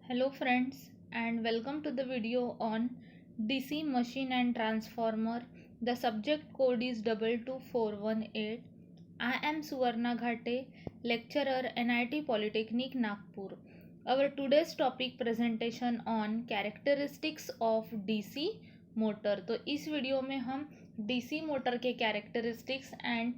Hello friends and welcome to the video on DC machine and transformer. The subject code is 22418. I am Suvarna Ghate, lecturer NIT Polytechnic Nagpur. Our today's topic presentation on characteristics of DC motor. तो इस video में हम DC motor के characteristics and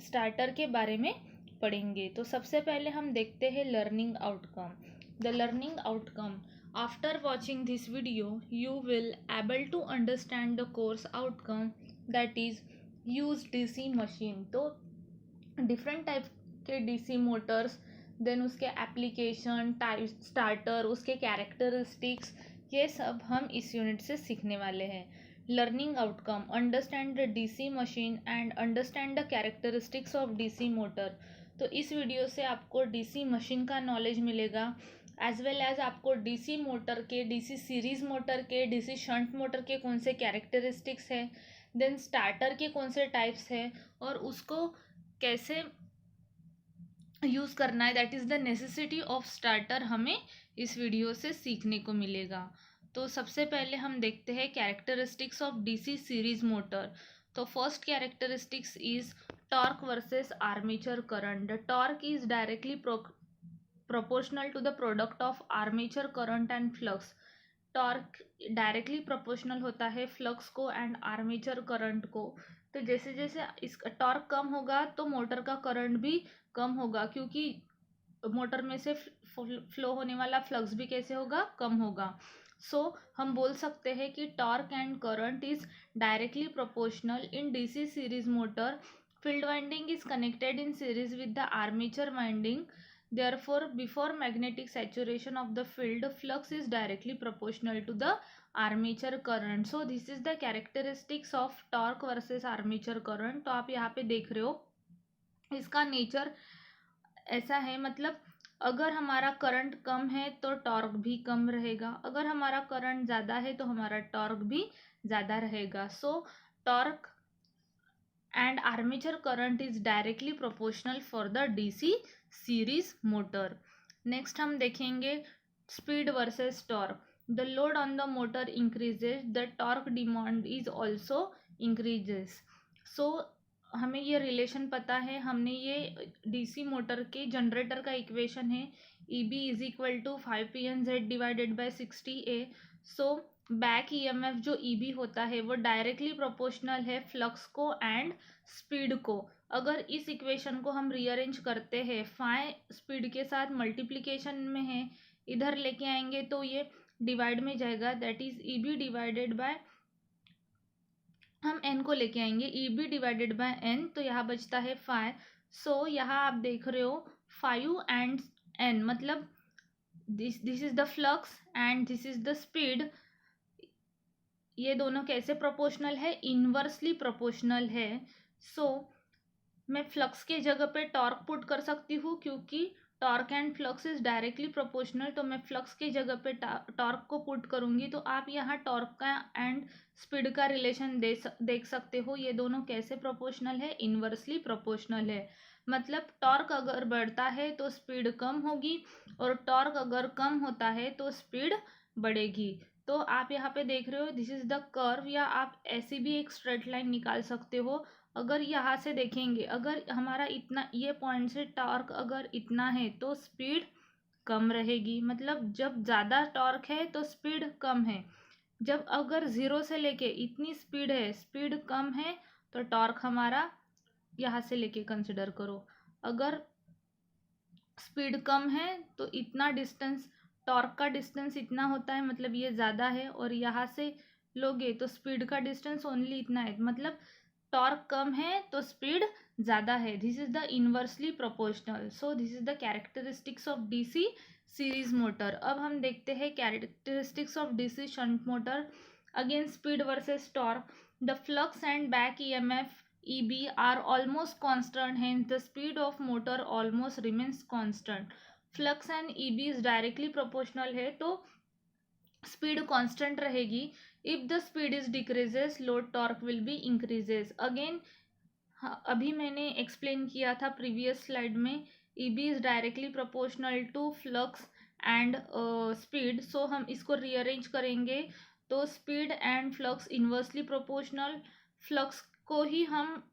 starter के बारे में पढ़ेंगे। तो सबसे पहले हम देखते हैं learning outcome. The learning outcome. After watching this video, you will able to understand the course outcome, that is use DC machine. तो different type के DC motors, then उसके application type, starter, उसके characteristics, ये सब हम इस unit से सीखने वाले हैं। Learning outcome: understand the DC machine and understand the characteristics of DC motor. तो इस वीडियो से आपको DC मशीन का नॉलेज मिलेगा, एज वेल एज आपको DC मोटर के, DC सीरीज मोटर के, DC शंट मोटर के कौन से कैरेक्टरिस्टिक्स है, देन स्टार्टर के कौन से टाइप्स है और उसको कैसे यूज़ करना है, that is the necessity of starter, हमें इस वीडियो से सीखने को मिलेगा। तो सबसे पहले हम देखते हैं characteristics of DC series motor. तो first characteristics is torque versus armature current. The torque is directly proportional to the product of armature current and flux. Torque directly proportional होता है फ्लक्स को एंड आर्मेचर करंट को। तो जैसे जैसे इसका torque कम होगा तो मोटर का करंट भी कम होगा, क्योंकि मोटर में से फ्लो होने वाला फ्लक्स भी कैसे होगा, कम होगा। सो हम बोल सकते हैं कि torque and current is directly proportional in DC series motor. Field winding is connected in series with the armature winding. Therefore, before magnetic saturation of the field, flux is directly proportional to the armature current. So this is the characteristics of torque versus armature current. तो आप यहाँ पे देख रहे हो इसका nature ऐसा है, मतलब अगर हमारा करंट कम है तो टॉर्क भी कम रहेगा, अगर हमारा करंट ज़्यादा है तो हमारा टॉर्क भी ज़्यादा रहेगा। सो torque and armature current is directly proportional for the DC series motor. Next हम देखेंगे speed versus torque. The load on the motor increases, the torque demand is also increases. So हमें ये रिलेशन पता है, हमने ये DC मोटर के generator का इक्वेशन है EB is equal to 5PNZ divided by 60A. So back EMF जो EB होता है वो डायरेक्टली प्रोपोर्शनल है फ्लक्स को एंड स्पीड को। अगर इस इक्वेशन को हम रीअरेंज करते हैं, फाई स्पीड के साथ मल्टीप्लिकेशन में है, इधर लेके आएंगे तो ये डिवाइड में जाएगा, that is EB divided bye, हम n को लेके आएंगे EB डिवाइडेड बाय n, तो यहाँ बचता है 5. सो यहाँ आप देख रहे हो 5 एंड n, मतलब this is the flux and this is the speed. ये दोनों कैसे प्रोपोर्शनल है, इनवर्सली प्रोपोर्शनल है। सो मैं फ्लक्स के जगह पे टॉर्क पुट कर सकती हूँ, क्योंकि torque and flux is directly proportional, तो मैं फ्लक्स के जगह पे टॉर्क को पुट करूँगी। तो आप यहाँ टॉर्क का एंड स्पीड का रिलेशन देख सकते हो, ये दोनों कैसे प्रोपोर्शनल है, इनवर्सली प्रोपोर्शनल है। मतलब टॉर्क अगर बढ़ता है तो स्पीड कम होगी और टॉर्क अगर कम होता है तो स्पीड बढ़ेगी। तो आप यहाँ पे देख रहे हो दिस इज द कर्व, या आप ऐसी भी एक स्ट्रेट लाइन निकाल सकते हो। अगर यहाँ से देखेंगे, अगर हमारा इतना ये पॉइंट से टॉर्क अगर इतना है तो स्पीड कम रहेगी, मतलब जब ज़्यादा टॉर्क है तो स्पीड कम है। जब अगर ज़ीरो से लेके इतनी स्पीड है, स्पीड कम है, तो टॉर्क हमारा यहाँ से लेके कंसिडर करो। अगर स्पीड कम है तो इतना डिस्टेंस, टॉर्क का डिस्टेंस इतना होता है, मतलब ये ज़्यादा है, और यहाँ से लोगे तो स्पीड का डिस्टेंस ओनली इतना है, मतलब टॉर्क कम है तो स्पीड ज़्यादा है। This is the inversely proportional. So this is the characteristics of DC series motor. अब हम देखते हैं characteristics of DC shunt motor. Again speed versus torque, the flux and back EMF EB are almost constant, hence the speed of motor almost remains constant. Flux and EB is directly proportional है तो speed constant रहेगी। If the speed is decreases, load torque will be increases. Again अभी मैंने explain किया था previous slide में, EB is directly proportional to flux and speed, so हम इसको रीअरेंज करेंगे तो speed and flux inversely proportional, flux को ही हम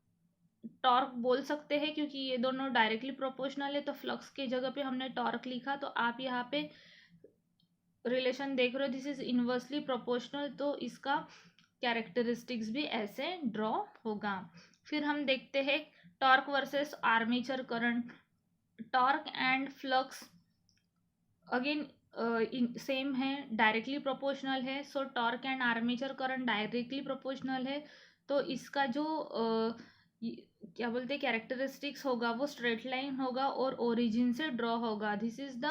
टॉर्क बोल सकते हैं क्योंकि ये दोनों डायरेक्टली प्रोपोर्शनल है, तो फ्लक्स के जगह पे हमने टॉर्क लिखा, तो आप यहाँ पे रिलेशन देख रहे हो, दिस इज इन्वर्सली प्रोपोर्शनल, तो इसका कैरेक्टरिस्टिक्स भी ऐसे ड्रॉ होगा। फिर हम देखते हैं torque versus armature current. Torque and flux again same है, डायरेक्टली प्रोपोर्शनल है, सो torque and armature current directly proportional है, तो इसका जो क्या बोलते हैं कैरेक्टरिस्टिक्स होगा वो स्ट्रेट लाइन होगा और ओरिजिन से ड्रॉ होगा। This is the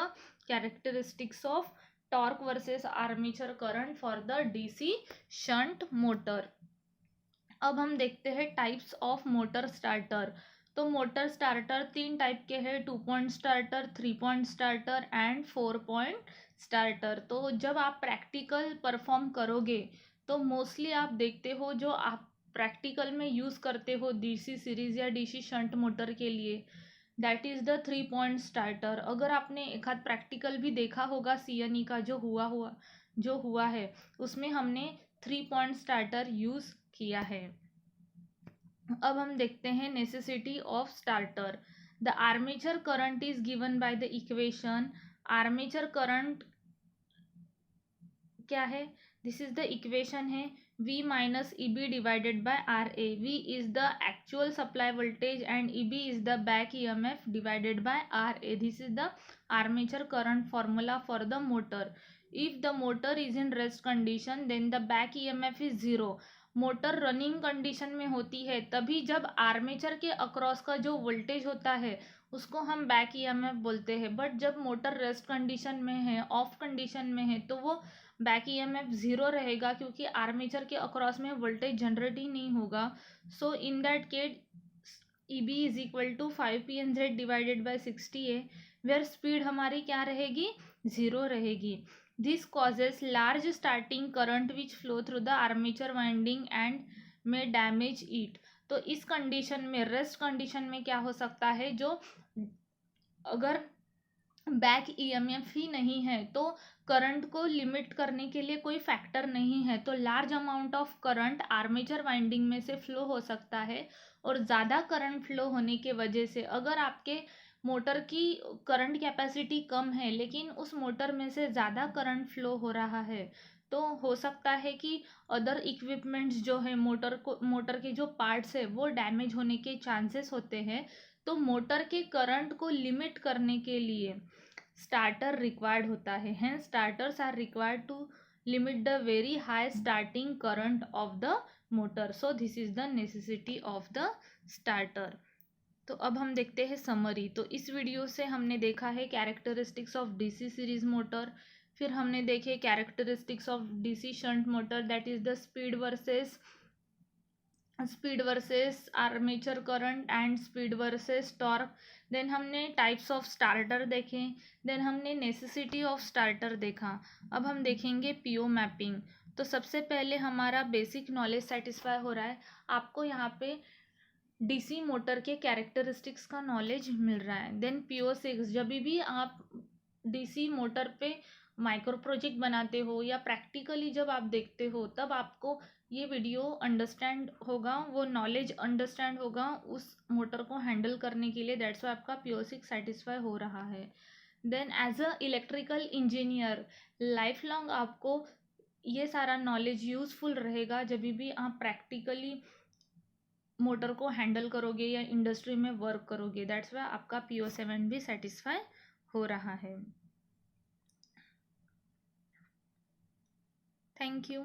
characteristics of torque versus armature current for the DC shunt motor. अब हम देखते हैं टाइप्स ऑफ मोटर स्टार्टर। तो मोटर स्टार्टर 3 टाइप के हैं, 2 point starter, 3 point starter and 4 point starter. तो जब आप प्रैक्टिकल परफॉर्म करोगे तो मोस्टली आप देखते हो जो आप प्रैक्टिकल में यूज़ करते हो डीसी सीरीज या डीसी शंट मोटर के लिए, that is the 3 point starter. अगर आपने एक आध प्रैक्टिकल भी देखा होगा सीएनई का जो हुआ है, उसमें हमने 3 पॉइंट स्टार्टर यूज़ किया है। अब हम देखते हैं necessity of starter. The armature current is given by the equation. Armature current क्या है, दिस इज द इक्वेशन है V minus EB divided by RA। V is the actual supply voltage and EB is the back EMF divided by RA। This is the armature current formula for the motor. If the motor is in rest condition then the back EMF is 0। Motor running condition में होती है तभी जब armature के across का जो voltage होता है उसको हम बैक EMF बोलते हैं, बट जब मोटर रेस्ट कंडीशन में है, ऑफ कंडीशन में है, तो वो बैक EMF 0 रहेगा क्योंकि आर्मेचर के अक्रॉस में वोल्टेज जनरेट ही नहीं होगा। So in that case EB is equal to 5PNZ divided by 60A, where speed हमारी क्या रहेगी, 0 रहेगी। This causes large starting current which flow through the armature winding and may damage it. तो इस condition में, रेस्ट कंडीशन में क्या हो सकता है, जो अगर बैक EMF ही नहीं है तो करंट को लिमिट करने के लिए कोई फैक्टर नहीं है, तो large amount of current armature winding में से फ्लो हो सकता है। और ज़्यादा करंट फ्लो होने के वजह से अगर आपके मोटर की करंट कैपेसिटी कम है लेकिन उस मोटर में से ज़्यादा करंट फ्लो हो रहा है, तो हो सकता है कि अदर इक्विपमेंट्स जो है मोटर के जो पार्ट्स है वो डैमेज होने के चांसेस होते हैं। तो मोटर के करंट को लिमिट करने के लिए स्टार्टर रिक्वायर्ड होता है, hence starters are required to limit the very high starting current of the motor. So this is the necessity of the starter. तो अब हम देखते हैं समरी। तो इस वीडियो से हमने देखा है characteristics of DC series motor, फिर हमने देखे characteristics of DC shunt motor, that is the speed versus armature current and speed versus torque. Then हमने टाइप्स ऑफ स्टार्टर देखे, देन हमने नेसेसिटी ऑफ स्टार्टर देखा। अब हम देखेंगे पीओ मैपिंग। तो सबसे पहले हमारा बेसिक नॉलेज सेटिस्फाई हो रहा है, आपको यहाँ पे डीसी मोटर के कैरेक्टरिस्टिक्स का नॉलेज मिल रहा है। देन PO6, जब भी आप डीसी मोटर पे माइक्रो प्रोजेक्ट बनाते हो या प्रैक्टिकली जब आप देखते हो तब आपको ये वीडियो अंडरस्टैंड होगा, वो नॉलेज अंडरस्टैंड होगा उस मोटर को हैंडल करने के लिए, दैट्स वाई आपका PO6 सेटिस्फाई हो रहा है। Then as a electrical engineer life long आपको ये सारा नॉलेज यूज़फुल रहेगा जब भी आप प्रैक्टिकली मोटर को हैंडल करोगे या इंडस्ट्री में वर्क करोगे, दैट्स वाई आपका PO7 भी सेटिस्फाई हो रहा है। Thank you.